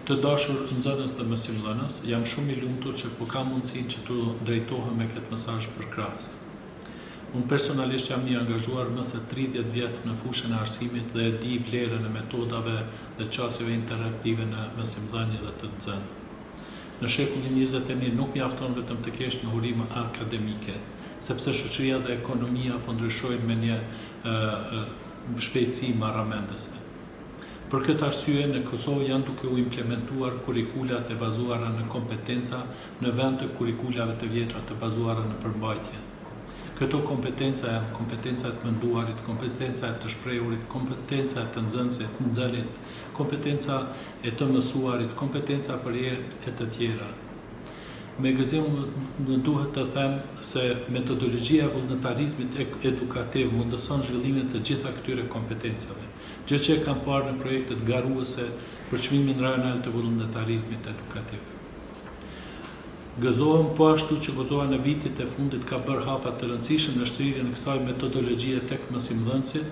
Të dashur nxënës dhe mësimdhënës, jam shumë i lumtur që po kam mundësinë që të drejtohem me këtë mesazh përkrahas. Unë personalisht jam i angazhuar më se 30 vjet në fushën e arsimit dhe e di vlerën e metodave dhe qasjeve interaktive në mësimdhënie dhe të nxënë. Në shekullin 21 nuk mjafton vetëm të kesh njohuri akademike, sepse shoqëria dhe ekonomia po ndryshojnë me një shpejtësi marramendëse. Për këtë arsye, në Kosovë janë duke u implementuar kurrikulat e bazuara në kompetenca në vend të kurrikulave të vjetra të bazuara në përmbajtje. Këto kompetenca janë kompetenca të menduarit, kompetenca të shprehurit, kompetenca të nxënit, kompetenca e të mësuarit, kompetenca për e të tjera. Me gëzim më duhet të them se metodologjia e vullnetarizmit edukativ mundëson zhvillimin të gjitha këtyre kompetencave, gjë që e kam parë në projektet garuese për çmimin rajonal të vullnetarizmit edukativ. Gëzohem po ashtu që Kosova në vitit e fundit ka bërë hapa të rëndësishëm në shtrirjen e kësaj metodologjie tek mësimdhënësit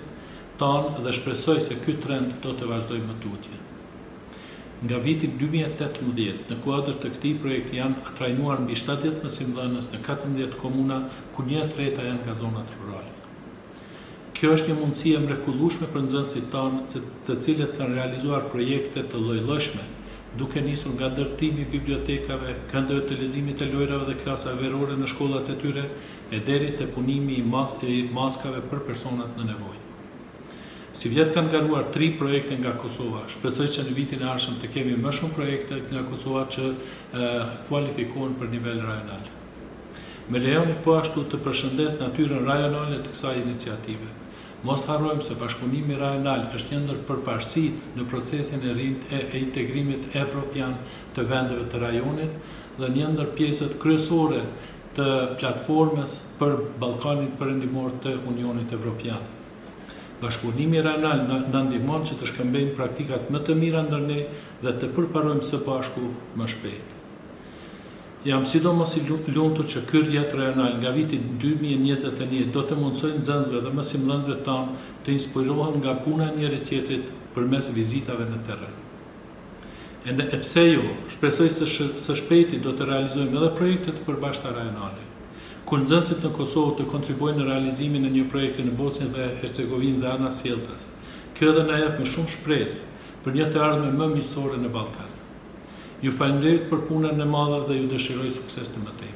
tanë dhe shpresoj se ky trend do të vazhdojë më tutje. Nga viti 2018, në kuadër të këtij projekti janë trajnuar mbi 70 mësimdhënës në 14 komuna, ku 1/3 janë nga zonat rurale. Kjo është një mundësi e mrekullueshme për nxënësit tanë, të cilët kanë realizuar projekte të lloj-llojshme, duke nisur nga ndërtimi i bibliotekave, këndëve të leximit të lojrave dhe klasave verore në shkollat e tyre, e deri te punimi i maskave për personat në nevojë. Si vjet kanë garuar 3 projekte nga Kosova. Shpresoj që në vitin e ardhshëm të kemi më shumë projekte nga Kosova që kualifikohen për nivel rajonal. Me lejoni po ashtu të përshëndes natyrën rajonale të kësaj iniciative. Mos harrojmë se bashkëpunimi rajonal është një ndër përparësitë në procesin e integrimit evropian të vendeve të rajonit dhe një ndër pjesët kryesore të platformës për Ballkanin Perëndimor të Unionit Evropian. Bashkëpunimi rajonal na ndihmon që të shkëmbejmë praktikat më të mira ndër ne dhe të përparojmë së bashku më shpejt. Jam sidomos i lumtur që ky rrjet rajonal nga viti 2021 do të mundsojë nxënësve dhe mësimdhënësve tanë të inspirohen nga puna e njëri tjetrit përmes vizitave në terren. E pse jo, shpresoj se së shpejti do të realizojmë edhe projekte të përbashkëta rajonale. Kur nxënësit në Kosovë të kontribuojnë në realizimin e një projekti në Bosnjë dhe Hercegovinë dhe Ana Sjeltas, kjo edhe na jep më shumë shpresë për një të ardhme më miqësore në Ballkan. Ju falenderoj për punën e madhe dhe ju dëshiroj sukses të mëtej.